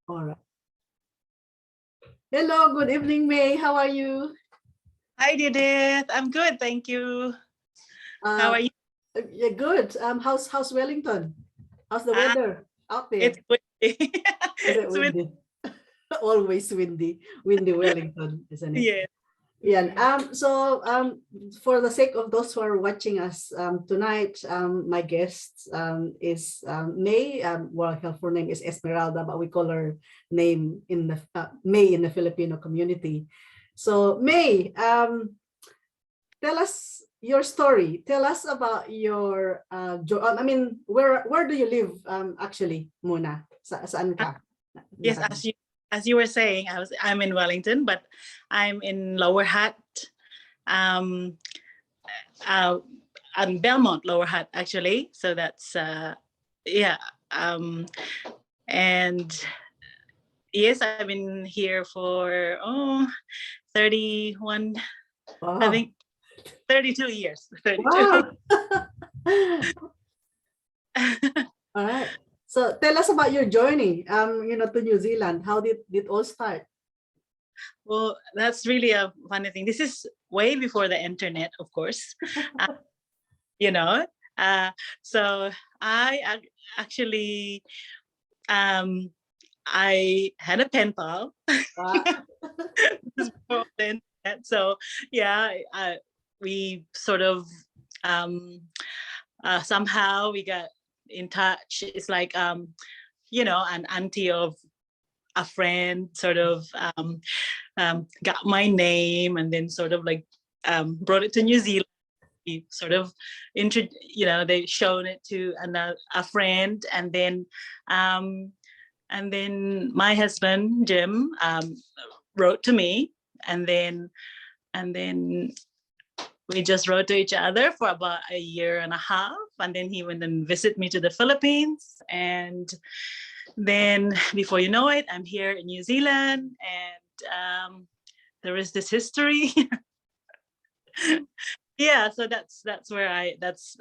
All right. Hello, good evening, May. How are you? Hi, Didit. I'm good, thank you. How are you? Yeah, good. How's Wellington? How's the Ah, weather out it's there? windy. Is it It's windy. windy? Always windy Wellington, isn't it? Yeah. Yeah. For the sake of those who are watching us tonight, my guest is May. Well, her full name is Esmeralda, but we call her name in the May in the Filipino community. So May, tell us your story. Tell us about your I mean, where do you live actually, Muna? Saan ka? Yes, as you were saying, I'm in Wellington, but I'm in Lower Hutt, um, on Belmont, Lower Hutt, actually. So that's yeah. And yes, I've been here for 31, I Wow. think 32 years. 32. Wow. All right. So tell us about your journey, to New Zealand. How did it all start? Well, that's really a funny thing. This is way before the internet, of course. Uh, you know, uh, so actually, I had a pen pal. Wow. This is before the internet. So yeah, we sort of somehow we got in touch. It's like an auntie of a friend sort of got my name and then sort of like brought it to New Zealand. We sort of they shown it to a friend, and then my husband Jim wrote to me, and then we just wrote to each other for about a year and a half, and then he went and visit me to the Philippines, and then before you know it, I'm here in New Zealand, and there is this history. Yeah, so that's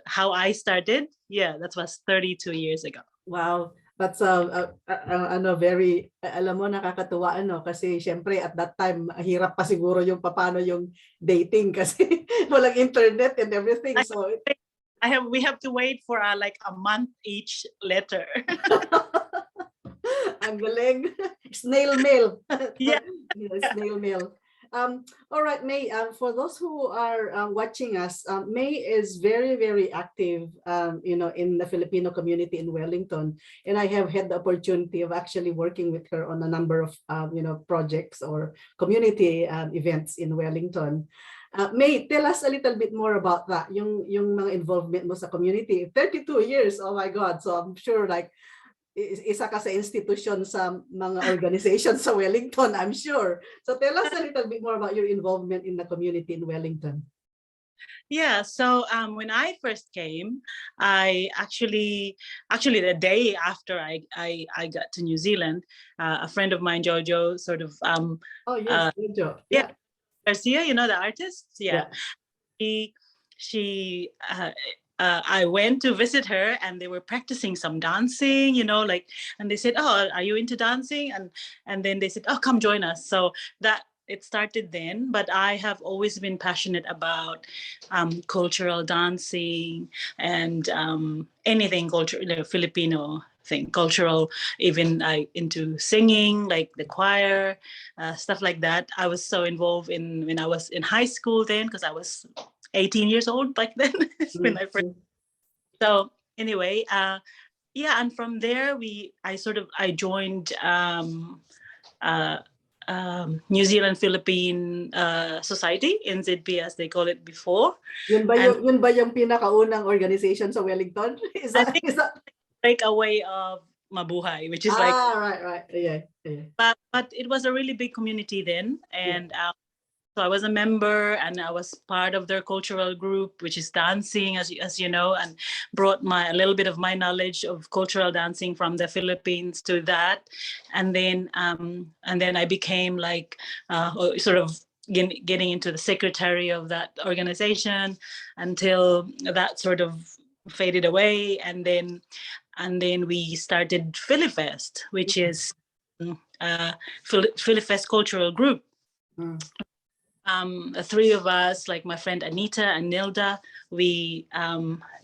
how I started. Yeah, that was 32 years ago. Wow. That's very alam mo, nakakatuwa kasi syempre at that time hirap pa siguro yung paano yung dating kasi walang internet and everything, so we have to wait for like a month each letter. ang galing. Snail mail. Yeah. Snail mail. All right, May, for those who are watching us, May is very, very active, in the Filipino community in Wellington. And I have had the opportunity of actually working with her on a number of, projects or community events in Wellington. May, tell us a little bit more about that, yung mga involvement mo sa community. 32 years, oh my God. So I'm sure like, isa ka sa institution sa mga organizations sa Wellington, I'm sure. So tell us a little bit more about your involvement in the community in Wellington. Yeah, so when I first came, I actually the day after I got to New Zealand, a friend of mine, Jojo, sort of oh yes, Jojo. Yeah, Garcia, the artist. Yeah. She I went to visit her, and they were practicing some dancing, and they said, "Oh, are you into dancing?" And then they said, "Oh, come join us." So that it started then. But I have always been passionate about cultural dancing and anything cultural, Filipino thing, cultural, even into singing, like the choir, stuff like that. I was so involved when I was in high school then, because I was 18 years old back then when I first. So anyway, and from there I joined New Zealand Philippine Society, NZP as they call it before. Yun ba yung pinakaunang organization sa Wellington? Is that like a way of mabuhay, which is like right. Yeah. But it was a really big community then, and so I was a member, and I was part of their cultural group, which is dancing, as you know, and brought a little bit of my knowledge of cultural dancing from the Philippines to that, and then I became like sort of getting into the secretary of that organization until that sort of faded away, and then we started FiliFest, which is FiliFest cultural group. Mm. The three of us, like my friend Anita and Nilda, we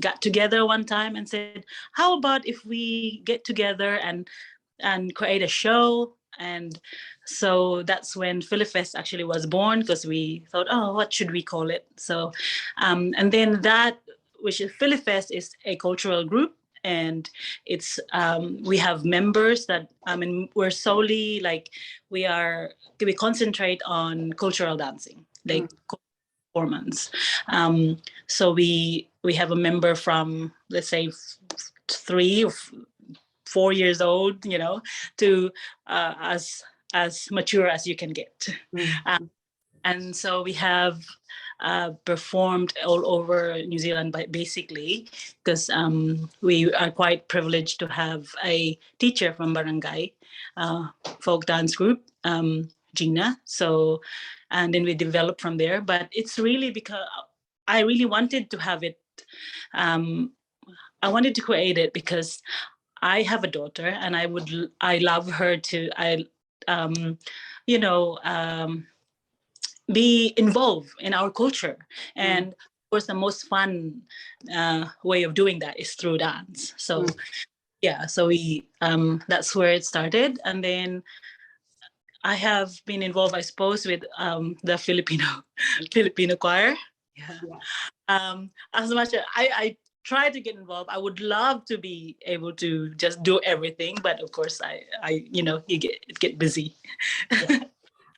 got together one time and said, how about if we get together and create a show? And so that's when FiliFest actually was born, because we thought, oh, what should we call it? So, and then that, which is FiliFest, is a cultural group. And it's we have members that, I mean, we're solely like, we concentrate on cultural dancing, like performance. So we have a member from, let's say, 3 or 4 years old, to as mature as you can get. And so we have performed all over New Zealand, basically, because we are quite privileged to have a teacher from Barangay Folk Dance Group, Gina. So, and then we developed from there. But it's really because I really wanted to have it. I wanted to create it because I have a daughter, and I love her to, be involved in our culture. And of course, the most fun way of doing that is through dance. So so we that's where it started. And then I have been involved, I suppose, with the Filipino choir. As much as I try to get involved, I would love to be able to just do everything, but of course you get busy.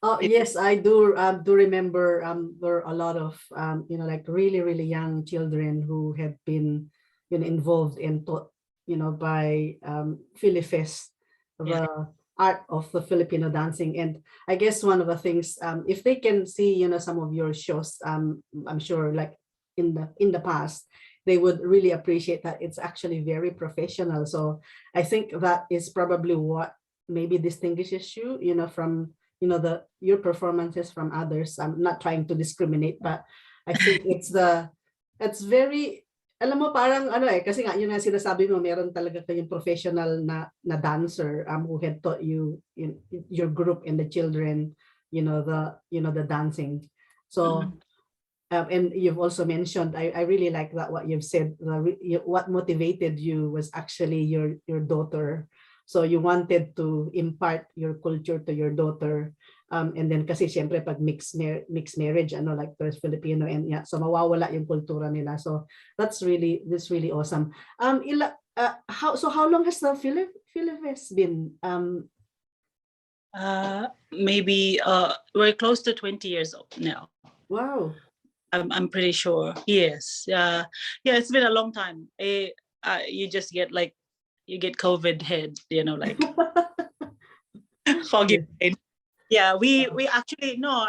Oh yes, I do remember there are a lot of like really really young children who have been involved and taught by FiliFest, the art of the Filipino dancing. And I guess one of the things, if they can see some of your shows, I'm sure like in the past, they would really appreciate that it's actually very professional. So I think that is probably what maybe distinguishes you from your performances from others. I'm not trying to discriminate, but I think it's very, alam mo, parang kasi nga yun nga sinasabi mo, meron talaga kayong professional na dancer who had taught you your group and the children the dancing. So and you've also mentioned, I really like that what you've said, what motivated you was actually your daughter. So you wanted to impart your culture to your daughter. And then kasi siyempre pag mixed marriage, like there's Filipino and so mawawala yung kultura nila. So that's really awesome. How long has the FiliFest been? Maybe we're close to 20 years old now. Wow. I'm pretty sure. Yes. It's been a long time. You just get like, you get COVID head, like foggy brain. Yeah, we actually, no,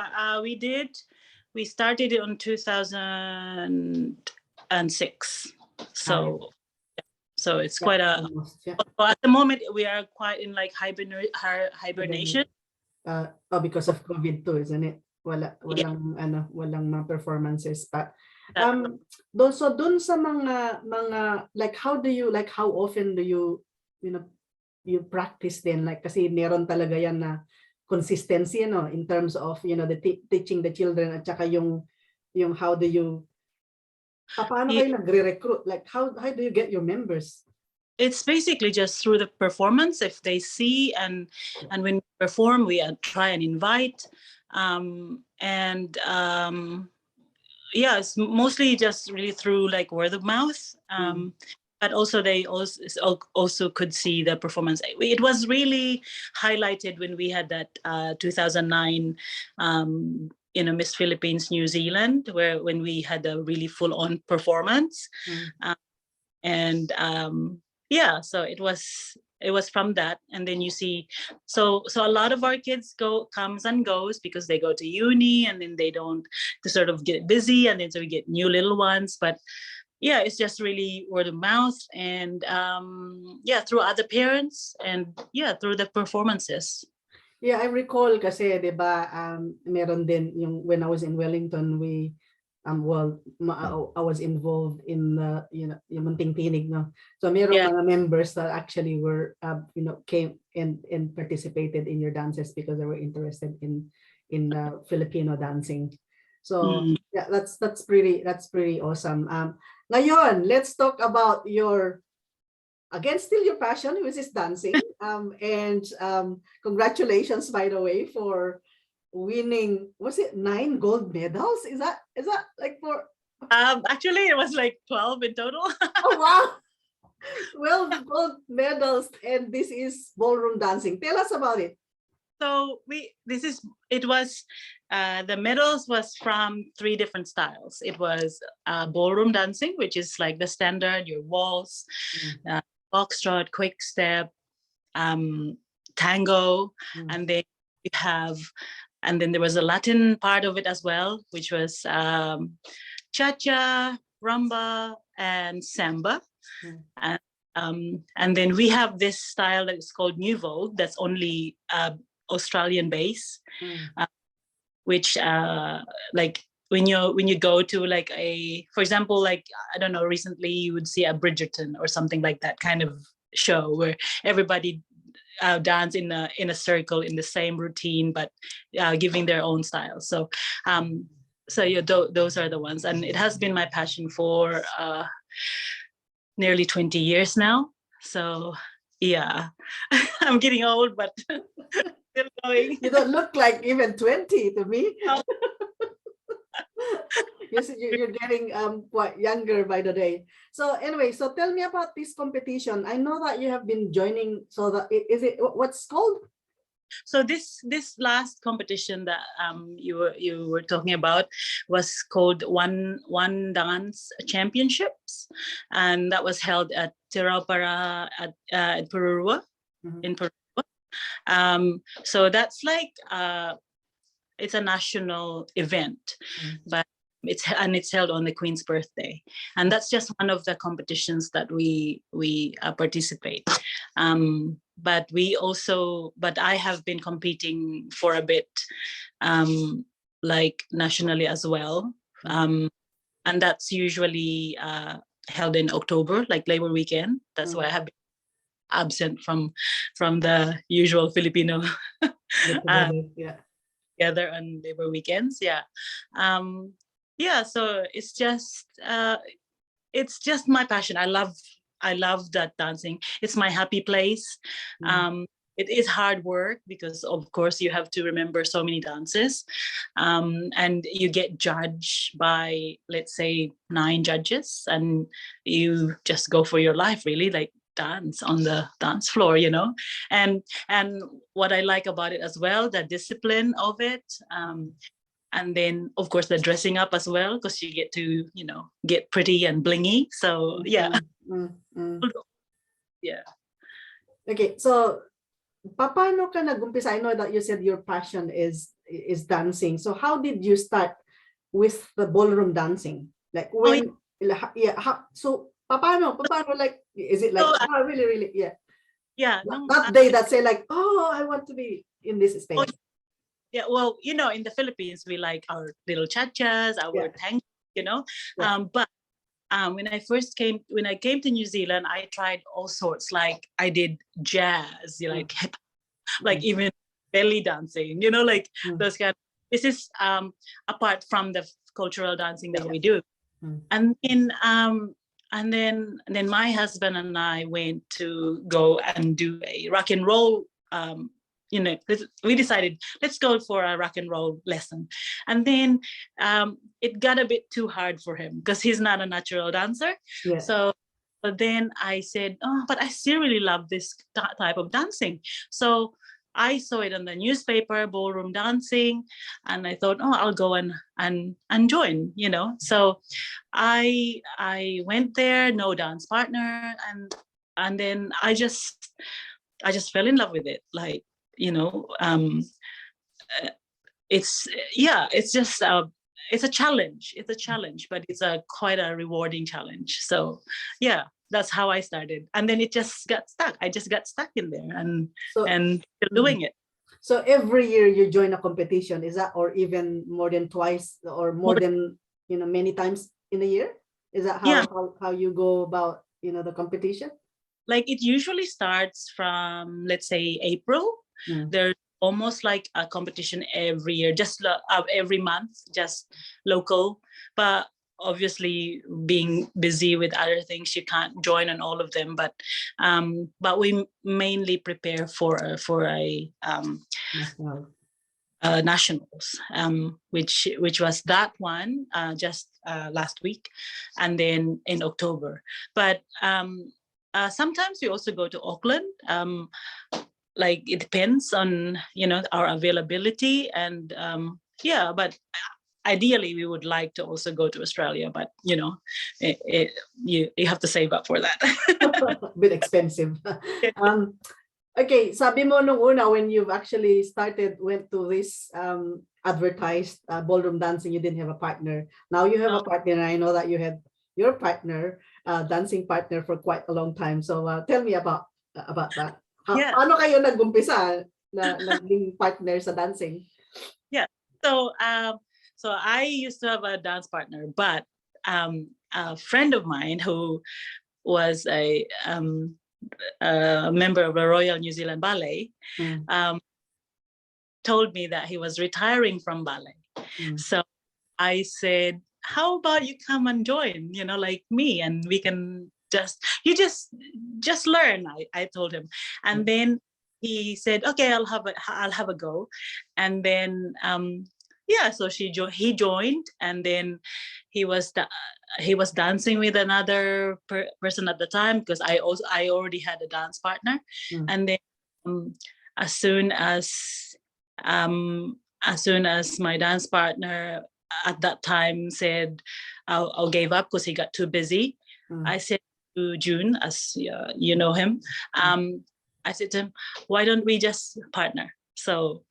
we started it on 2006. So it's quite at the moment we are quite in like hibernation. Because of COVID too, isn't it? Walang mga performances pa. Dun sa mga like how often do you you practice then, like kasi meron talaga yan na consistency in terms of teaching the children, at saka yung how do you paano kayo nagre-recruit, like how do you get your members? It's basically just through the performance. If they see and when we perform, we try and invite, it's mostly just really through like word of mouth. But also they also could see the performance. It was really highlighted when we had that 2009 Miss Philippines New Zealand, when we had a really full-on performance. So it was from that. And then you see, so a lot of our kids comes and goes because they go to uni, and then they sort of get busy, and then so we get new little ones. But it's just really word of mouth, and through other parents, and through the performances. I recall kasi, 'di ba, meron din yung when I was in Wellington, we well, I was involved in yung Munting Tinig, no. So merong Yeah. mga members that actually were came and participated in your dances because they were interested in Filipino dancing. So yeah, that's pretty awesome. Ngayon, let's talk about your, again, still your passion, which is dancing. And congratulations, by the way, for winning, was it 9 gold medals? Is that like for Actually, it was like 12 in total. oh wow, 12 gold medals, and this is ballroom dancing. Tell us about it. So it was the medals was from 3 different styles. It was ballroom dancing, which is like the standard, your waltz, foxtrot, quick step, tango, and then we have, and then there was a Latin part of it as well, which was cha-cha, rumba, and samba. And then we have this style that is called New Vogue, that's only Australian base, which like when you go to like for example, like I don't know, recently you would see a Bridgerton or something like that kind of show where everybody dance in a circle in the same routine, but giving their own style. So yeah, those are the ones, and it has been my passion for nearly 20 years now. So yeah, I'm getting old, but still going. You don't look like even 20 to me. You're getting quite younger by the day. So anyway, so tell me about this competition. I know that you have been joining. So is it what's called? So this last competition that you were talking about was called One Dance Championships, and that was held at Tirapara at Pururua, in Pururua. So that's like it's a national event, but it's held on the Queen's birthday, and that's just one of the competitions that we participate. But I have been competing for a bit, like nationally as well, and that's usually held in October, like Labor Weekend. That's why I have been absent from the usual Filipino together on Labor weekends. Yeah. So it's just my passion. I love that dancing. It's my happy place. It is hard work because of course you have to remember so many dances, and you get judged by, let's say, 9 judges, and you just go for your life, really, like dance on the dance floor, and what I like about it as well, the discipline of it, and then of course the dressing up as well, because you get to get pretty and blingy. So yeah. Yeah. Okay, so paano ka nagumpisa? I know that you said your passion is dancing. So how did you start with the ballroom dancing? Like when so paano, like, is it like really that day that say like, oh, I want to be in this space? Yeah, well, in the Philippines we like our little cha-chas, our tango, but when I came to New Zealand, I tried all sorts. Like I did jazz, like hip, like even belly dancing, like those kind. This is apart from the cultural dancing that we do, and then my husband and I went to go and do a rock and roll. We decided let's go for a rock and roll lesson, and then it got a bit too hard for him because he's not a natural dancer. So but then I said, oh, but I still really love this type of dancing. So I saw it on the newspaper, ballroom dancing, and I thought, oh, I'll go and join, So I went there, no dance partner, and then I just fell in love with it. Like, it's just it's a challenge. It's a challenge, but it's quite a rewarding challenge. So yeah, that's how I started, and then it just got stuck. I just got stuck in there, and still doing it. So every year you join a competition, is that, or even more than twice, or more than many times in a year? Is that Yeah. how you go about, the competition? Like it usually starts from, let's say, April. There's almost like a competition every year, just every month, just local. But obviously, being busy with other things, you can't join on all of them. But we mainly prepare for a National. nationals, which was that one just last week, and then in October. But sometimes we also go to Auckland. Like it depends on our availability, and but ideally we would like to also go to Australia, but you have to save up for that. A bit expensive. Okay, sabi mo nung una when you've actually went to this advertised ballroom dancing, you didn't have a partner. Now you have a partner, and I know that you had your partner, dancing partner for quite a long time. So tell me about that. Paano kayo nag-umpisa na naging partner sa dancing? Yeah. So I used to have a dance partner, but a friend of mine who was a member of the Royal New Zealand Ballet told me that he was retiring from ballet. So I said, how about you come and join, like me, and we can just learn. I told him, and then he said, okay, I'll have a go. And then so he joined, and then he was dancing with another person at the time, because I already had a dance partner. And then as soon as my dance partner at that time said I'll give up because he got too busy, I said to June, as you know him, I said to him, why don't we just partner? So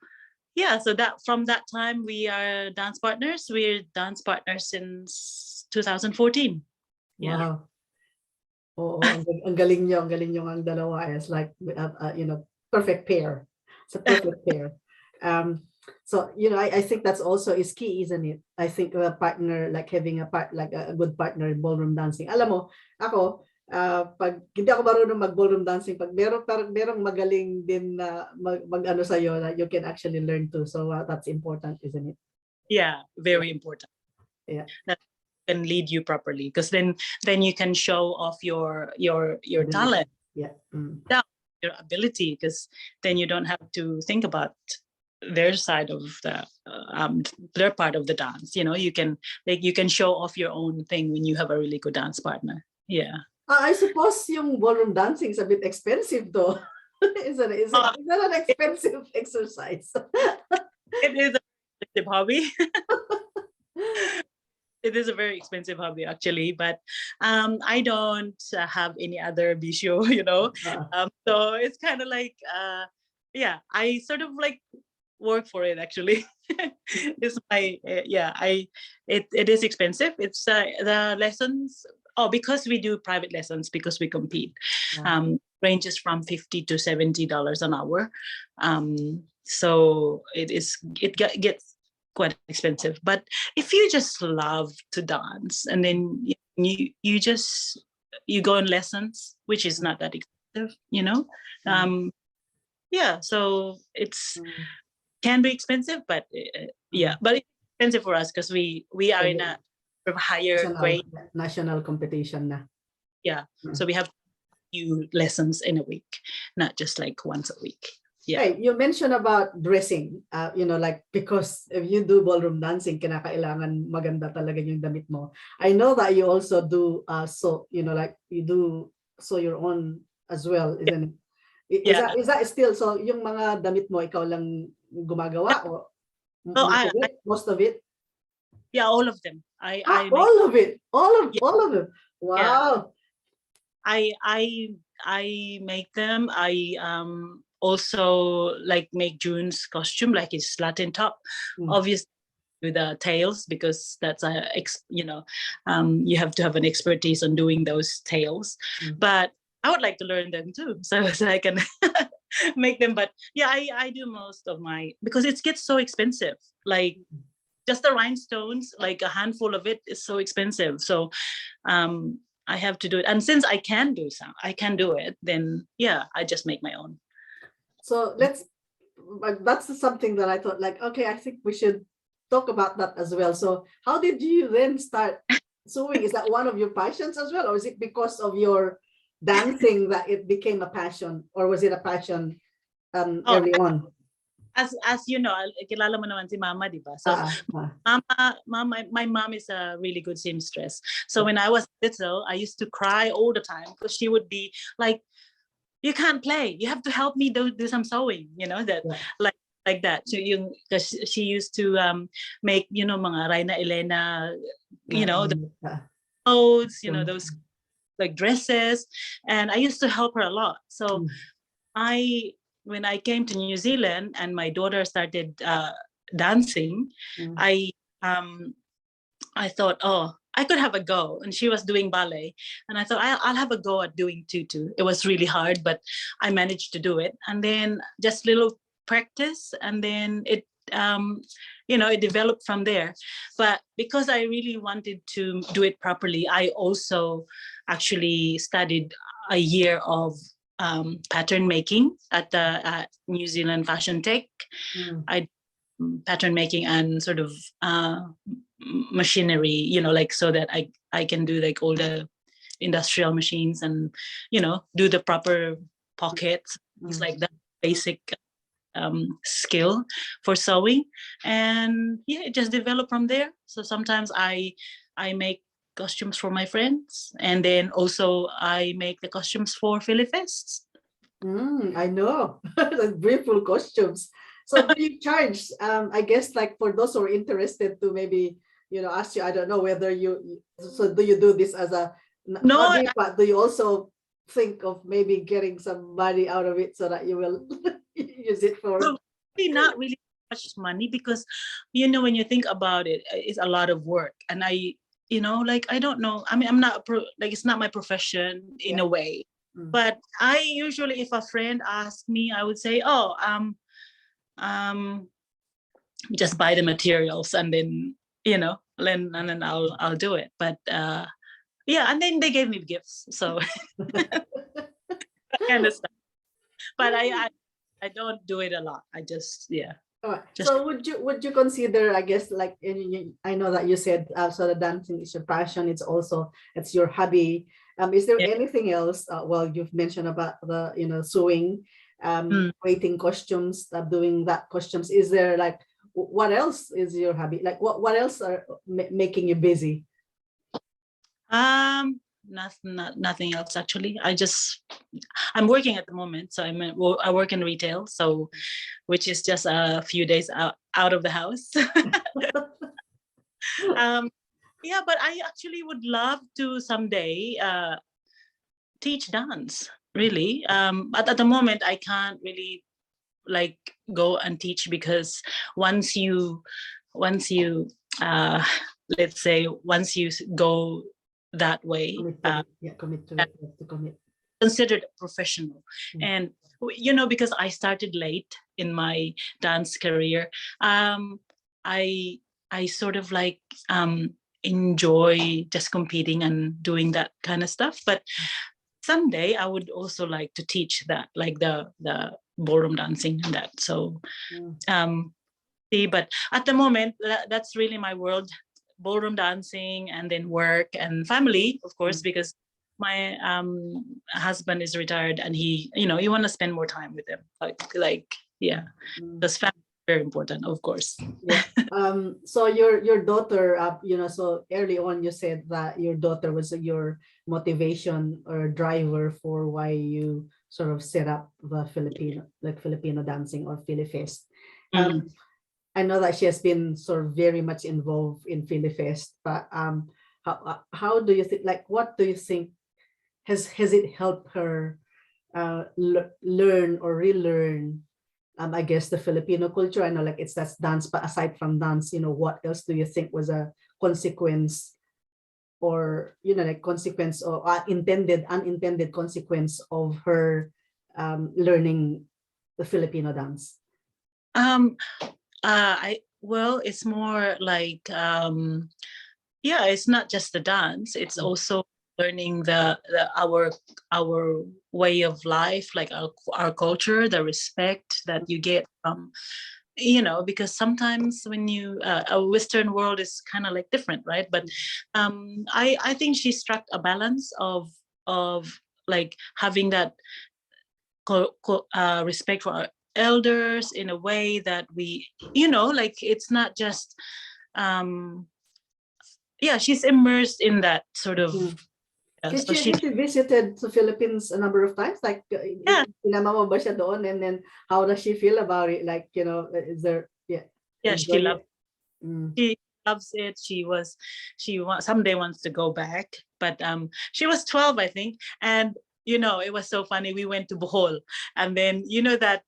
so that from that time we are dance partners. We're dance partners since 2014. Wow. Oh, ang galing nyo ang dalawa. It's like perfect pair. It's a perfect pair. So I think that's also is key, isn't it? I think a partner, like having a good partner in ballroom dancing. Alam mo, ako pag hindi ako marunong mag ballroom dancing, pag merong magaling din na mag-ano sa iyo, that you can actually learn to. So that's important, isn't it? Yeah, very important. Yeah. That can lead you properly, because then you can show off your talent. Yeah. Your ability, because then you don't have to think about their side of their part of the dance. You can show off your own thing when you have a really good dance partner. Yeah. I suppose yung ballroom dancing is a bit expensive though. Is it an expensive exercise? It is an expensive hobby. It is a very expensive hobby, actually, but I don't have any other bisyo, so it's kind of like I sort of like work for it, actually. It's my it is expensive. It's the lessons, because we do private lessons, because we compete, ranges from $50 to $70 an hour, so it gets quite expensive. But if you just love to dance, and then you go on lessons, which is not that expensive, so it's can be expensive, but but it's expensive for us because we are in a higher grade national competition na. So we have few lessons in a week, not just like once a week. Hey, you mentioned about dressing, like, because if you do ballroom dancing, kinakailangan maganda talaga yung damit mo. I know that you also do like you do sew your own as well, isn't it? Is that still so? Yung mga damit mo ikaw lang gumagawa, o most of it? Yeah, all of them. All of it. All of them. Wow. I make them. I also like make June's costume, like his Latin top, obviously with the tails, because that's you have to have an expertise on doing those tails. But I would like to learn them too, so I can make them. But I do most of my, because it gets so expensive. Like just the rhinestones, like a handful of it is so expensive. So I have to do it. And since I can do it, then yeah, I just make my own. So that's something that I thought like, okay, I think we should talk about that as well. So how did you then start sewing? Is that one of your passions as well? Or is it because of your dancing that it became a passion? Or was it a passion early on? As you know, kilala mo naman si Mama, di ba? So my mom is a really good seamstress. So when I was little, I used to cry all the time because she would be like, you can't play, you have to help me do some sewing, that like that. So because she used to make, mga Raina Elena, the clothes, those like dresses, and I used to help her a lot. So when I came to New Zealand and my daughter started dancing, I thought, oh, I could have a go. And she was doing ballet. And I thought, I'll have a go at doing tutu. It was really hard, but I managed to do it. And then just little practice. And then it developed from there. But because I really wanted to do it properly, I also actually studied a year of pattern making at the New Zealand Fashion Tech. I pattern making and sort of machinery, like so that I can do like all the industrial machines and do the proper pockets, things like that, basic skill for sewing. And yeah, it just developed from there. So sometimes I make costumes for my friends, and then also I make the costumes for FiliFest. I know. Beautiful costumes. So do you charge, I guess, like for those who are interested to maybe, ask you, I don't know whether so do you do this as a hobby, but do you also think of maybe getting some money out of it so that you will use it for? Not really much money, because, when you think about it, it's a lot of work. And I don't know. I mean, I'm not it's not my profession in a way. But I usually, if a friend asks me, I would say, oh, just buy the materials and then and then I'll do it. But and then they gave me gifts, so kind of stuff. But I don't do it a lot. I just So would you consider, I guess, like I know that you said so the dancing is your passion, it's your hobby. Is there anything else? Well, you've mentioned about the sewing, creating costumes, doing that costumes. Is there like what else is your hobby? Like what else are making you busy? Nothing else actually. I'm working at the moment, so I work in retail, so which is just a few days out of the house. But I actually would love to someday teach dance, really. But at the moment I can't really like go and teach, because once you let's say once you go that way, commit to it, to commit. Considered professional. And because I started late in my dance career, I sort of like enjoy just competing and doing that kind of stuff. But someday I would also like to teach that, like the ballroom dancing and that. So but at the moment that's really my world: ballroom dancing, and then work and family, of course, because my husband is retired, and he want to spend more time with him, because family is very important, of course. So your daughter, so early on you said that your daughter was your motivation or driver for why you sort of set up the Filipino dancing or FiliFest. I know that she has been sort of very much involved in FiliFest, but how do you think, like, what do you think has it helped her learn or relearn, I guess, the Filipino culture? I know like that's dance, but aside from dance, what else do you think was a consequence, or like consequence, or unintended consequence of her learning the Filipino dance? Well, it's more like yeah, it's not just the dance, it's also learning the our way of life, like our culture, the respect that you get from, you know, because sometimes when you a Western world is kind of like different, right? But I think she struck a balance of like having that respect for our elders in a way that we, you know, like it's not just um yeah, she's immersed in that sort of so she Has she visited the Philippines a number of times? Like, yeah, sinama mo ba siya doon? And then, how does she feel about it? Like, is there, yeah, enjoy it? Mm. she loves it. She wants someday wants to go back, but she was 12, I think. And you know, it was so funny. We went to Bohol, and then you know that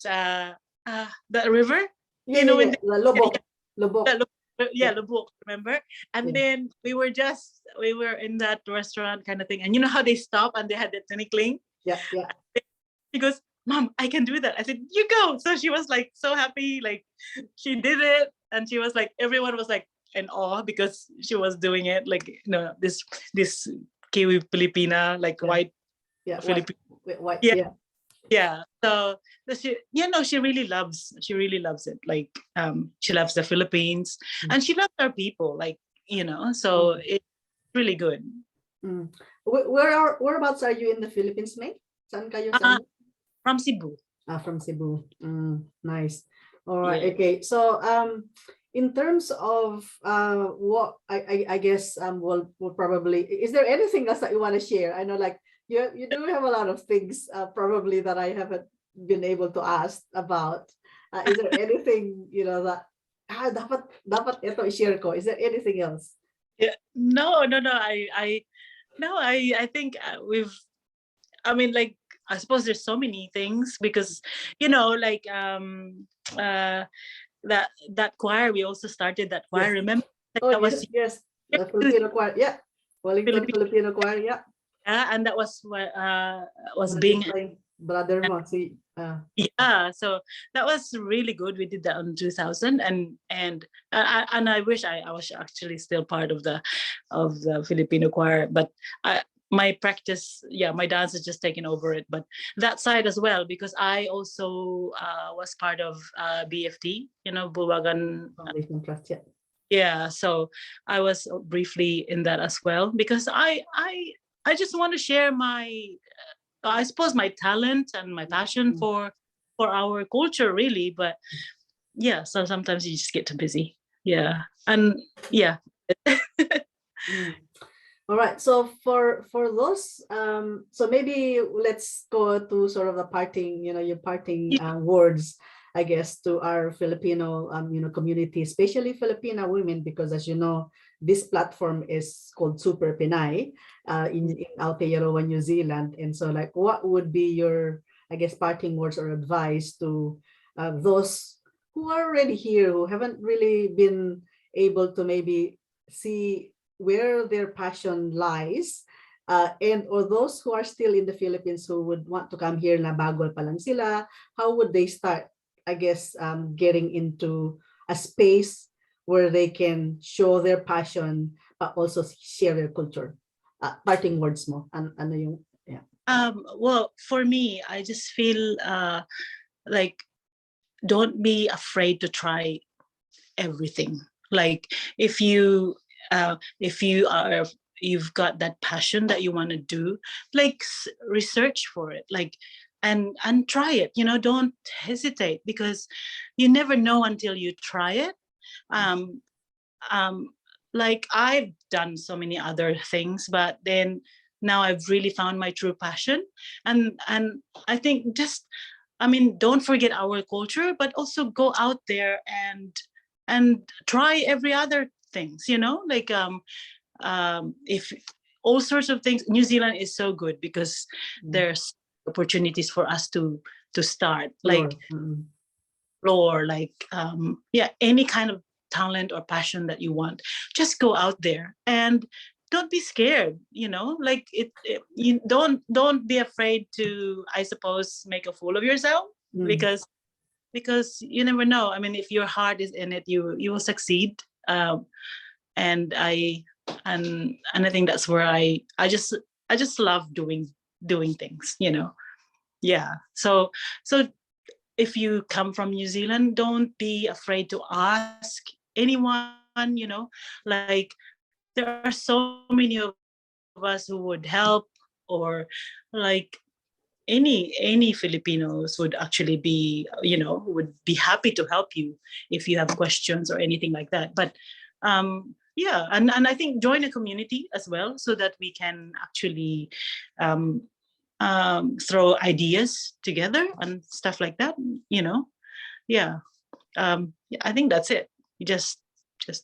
river, Yeah, you yeah, know, in yeah. Lubok. yeah, Lubok. yeah, Yeah, Lubuk, remember? And yeah, then we were in that restaurant kind of thing, and you know how they stop and they had the tinikling. yeah, yeah. She goes, Mom, I can do that. I said, you go. So she was like so happy, like she did it, and she was like, everyone was like in awe because she was doing it, like, you know, this Kiwi Filipina, like Yeah. white Yeah, white, Filipino. white, Yeah, yeah. yeah. So she, you know, she really loves it. Like, she loves the Philippines, Mm. and she loves our people. Like, you know, so it's really good. Mm. Whereabouts are you in the Philippines, May? Saan kayo sa Uh, inyo? from Cebu. From Cebu. Nice. All right. Yeah. Okay. So in terms of what I guess we'll probably, is there anything else that you want to share? I know, like, you do have a lot of things probably that I haven't been able to ask about. Is there anything, that dapat ito i-share ko? Is there anything else? Yeah. No, no, no. I think I mean, like, I suppose there's so many things because, you know, like, uh, that choir, we also started that choir. Yes. Remember? Like, Oh, that yes, was yes. The Filipino choir. Yeah. Wellington Filipino, Filipino choir. Yeah. and that was what was What being. is my brother mo? Si, Yeah, so that was really good. We did that in 2000, and I wish I was actually still part of the Filipino choir, but I my practice, yeah, my dance is just taking over it. But that side as well, because I also was part of BFT, you know, Bulwagan. Foundation Trust. Yeah. Yeah, so I was briefly in that as well because I just want to share my I suppose my talent and my passion Mm. for our culture really, but yeah, so sometimes you just get too busy. Yeah. And yeah. Mm. All right. So for those, so maybe let's go to sort of the parting, your parting words, I guess, to our Filipino, community, especially Filipina women, because as you know, this platform is called Super Pinay, in Aotearoa, New Zealand. And so, like, what would be your, I guess, parting words or advice to those who are already here, who haven't really been able to maybe see where their passion lies, and or those who are still in the Philippines who would want to come here, na bago pa lang sila, how would they start, I guess, getting into a space where they can show their passion but also share their culture? Parting words mo, ano yung, yeah. Well, for me, I just feel like don't be afraid to try everything. Like if you are you've got that passion that you want to do, like research for it, like and try it, you know, don't hesitate because you never know until you try it. um um like I've done so many other things, but then now I've really found my true passion. And I think just, I mean, don't forget our culture, but also go out there and try every other things, you know, like if all sorts of things. New Zealand is so good because there's opportunities for us to start, like explore, like yeah, any kind of talent or passion that you want. Just go out there and don't be scared, you know, like you don't be afraid to, I suppose, make a fool of yourself, because because you never know. I mean, if your heart is in it, you will succeed. And I think that's where I just love doing things, you know. Yeah. So if you come from New Zealand, don't be afraid to ask anyone, you know, like there are so many of us who would help, or like any Filipinos would actually be, you know, would be happy to help you if you have questions or anything like that. But yeah, and I think join a community as well, so that we can actually um, throw ideas together and stuff like that, you know. Yeah. Yeah, I think that's it. You just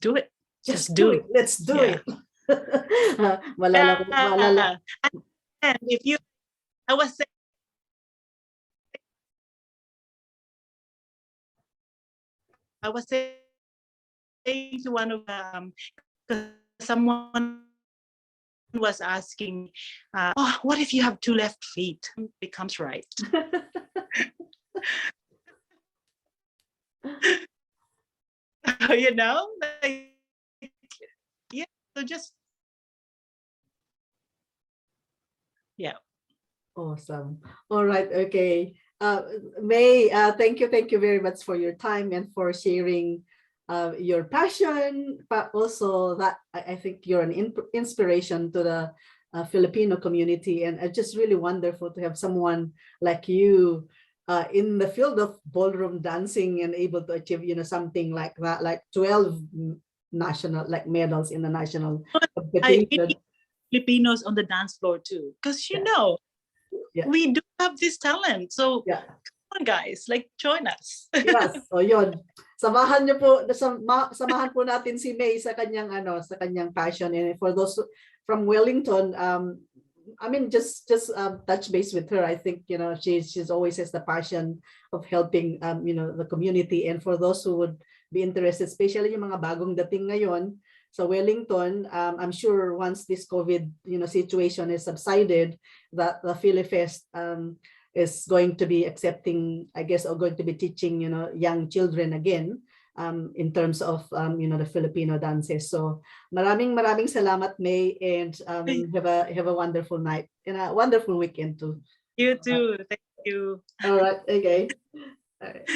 do it. Just Just do it. do. Let's do Yeah. it. Malala. Yeah. And if you, I was saying to one of because someone was asking me, oh, what if you have two left feet? Becomes right. You know, like, yeah. So just, yeah. Awesome. All right. Okay. May, thank you very much for your time and for sharing your passion, but also that I think you're an inspiration to the Filipino community. And it's just really wonderful to have someone like you in the field of ballroom dancing and able to achieve, you know, something like that, like 12 national like medals in the national We competition. need Filipinos on the dance floor too, because you know, Yeah. we do have this talent. So Yeah. come on, guys, like join us. Yes. So yun. Samahan niyo po, samahan po natin si May sa kanyang sa kanyang passion. And for those from Wellington, I mean, just touch base with her. I think, you know, she's always has the passion of helping you know, the community. And for those who would be interested, especially yung mga bagong dating ngayon sa Wellington, I'm sure once this COVID, you know, situation is subsided, that the FiliFest is going to be accepting, I guess, or going to be teaching, you know, young children again in terms of, you know, the Filipino dances. So maraming salamat, May, and have a wonderful night and a wonderful weekend too. You too. Thank you. All right. Okay. All right.